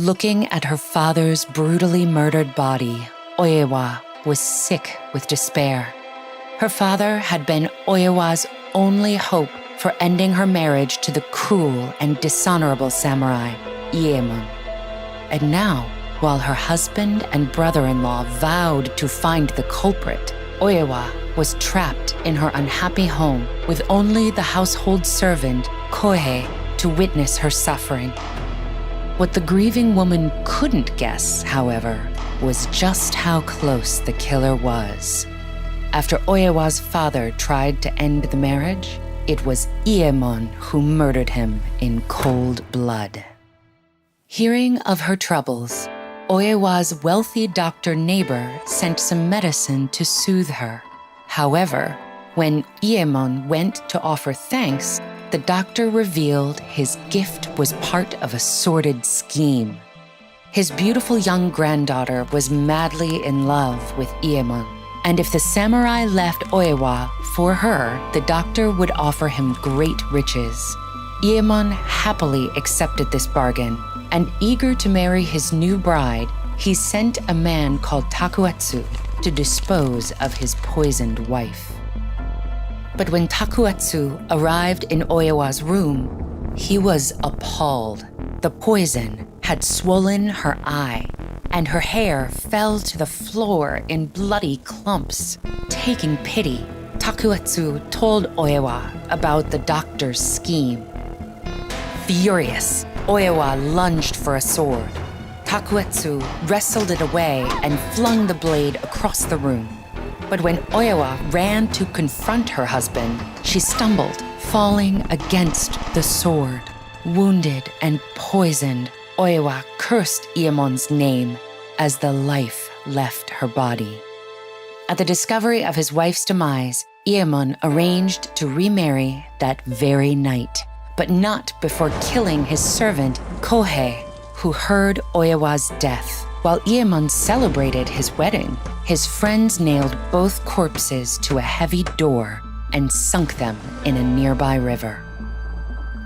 Looking at her father's brutally murdered body, Oyewa was sick with despair. Her father had been Oyewa's only hope for ending her marriage to the cruel and dishonorable samurai, Iemon. And now, while her husband and brother-in-law vowed to find the culprit, Oyewa was trapped in her unhappy home with only the household servant, Kohei, to witness her suffering. What the grieving woman couldn't guess, however, was just how close the killer was. After Oyewa's father tried to end the marriage, it was Iemon who murdered him in cold blood. Hearing of her troubles, Oyewa's wealthy doctor neighbor sent some medicine to soothe her. However, when Iemon went to offer thanks, the doctor revealed his gift was part of a sordid scheme. His beautiful young granddaughter was madly in love with Iemon, and if the samurai left Oyewa for her, the doctor would offer him great riches. Iemon happily accepted this bargain, and eager to marry his new bride, he sent a man called Takuatsu to dispose of his poisoned wife. But when Takuatsu arrived in Oyewa's room, he was appalled. The poison had swollen her eye, and her hair fell to the floor in bloody clumps. Taking pity, Takuatsu told Oyewa about the doctor's scheme. Furious, Oyewa lunged for a sword. Takuatsu wrestled it away and flung the blade across the room. But when Oyewa ran to confront her husband, she stumbled, falling against the sword. Wounded and poisoned, Oyewa cursed Iemon's name as the life left her body. At the discovery of his wife's demise, Iemon arranged to remarry that very night, but not before killing his servant, Kohei, who heard Oyewa's death. While Iemon celebrated his wedding, his friends nailed both corpses to a heavy door and sunk them in a nearby river.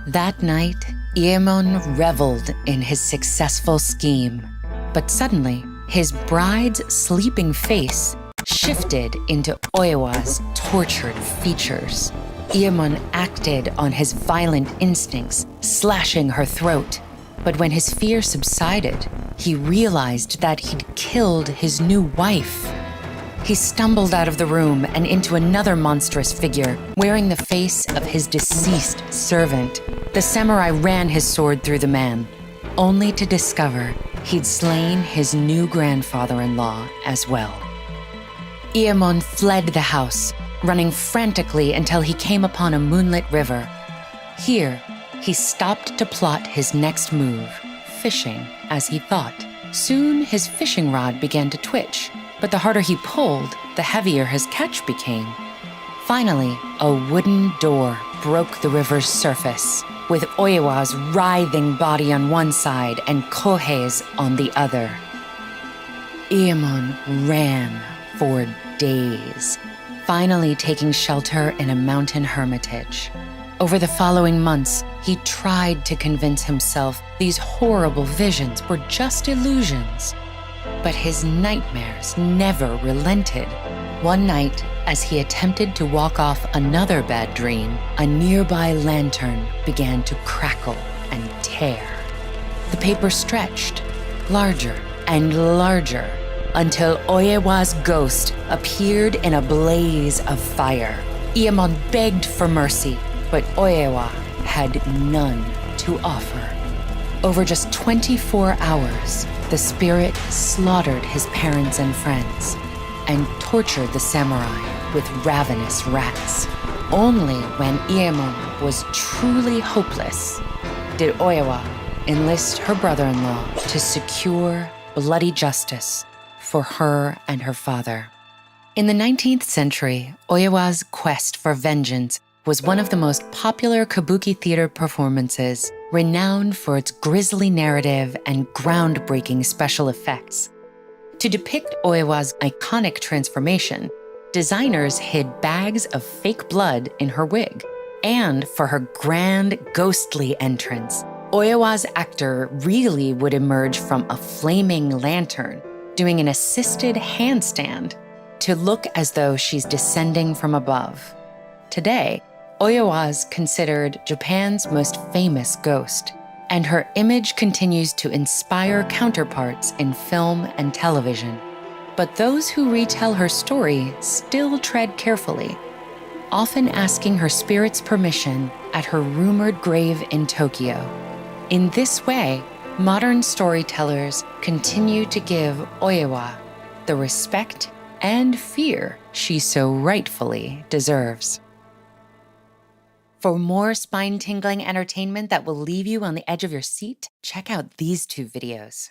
That night, Iemon reveled in his successful scheme, but suddenly, his bride's sleeping face shifted into Oyewa's tortured features. Iemon acted on his violent instincts, slashing her throat. But when his fear subsided, he realized that he'd killed his new wife. He stumbled out of the room and into another monstrous figure, wearing the face of his deceased servant. The samurai ran his sword through the man, only to discover he'd slain his new grandfather-in-law as well. Iemon fled the house, running frantically until he came upon a moonlit river. Here, he stopped to plot his next move, fishing as he thought. Soon his fishing rod began to twitch, but the harder he pulled, the heavier his catch became. Finally, a wooden door broke the river's surface, with Oyewa's writhing body on one side and Kohei's on the other. Iemon ran for days, finally taking shelter in a mountain hermitage. Over the following months, he tried to convince himself these horrible visions were just illusions. But his nightmares never relented. One night, as he attempted to walk off another bad dream, a nearby lantern began to crackle and tear. The paper stretched, larger and larger, until Oyewa's ghost appeared in a blaze of fire. Iemon begged for mercy, but Oyewa had none to offer. Over just 24 hours, the spirit slaughtered his parents and friends and tortured the samurai with ravenous rats. Only when Iemon was truly hopeless did Oyewa enlist her brother-in-law to secure bloody justice for her and her father. In the 19th century, Oyewa's quest for vengeance was one of the most popular kabuki theater performances, renowned for its grisly narrative and groundbreaking special effects. To depict Oyewa's iconic transformation, designers hid bags of fake blood in her wig. And for her grand, ghostly entrance, Oiwa's actor really would emerge from a flaming lantern, doing an assisted handstand to look as though she's descending from above. Today, Oiwa's considered Japan's most famous ghost, and her image continues to inspire counterparts in film and television. But those who retell her story still tread carefully, often asking her spirit's permission at her rumored grave in Tokyo. In this way, modern storytellers continue to give Oiwa the respect and fear she so rightfully deserves. For more spine-tingling entertainment that will leave you on the edge of your seat, check out these two videos.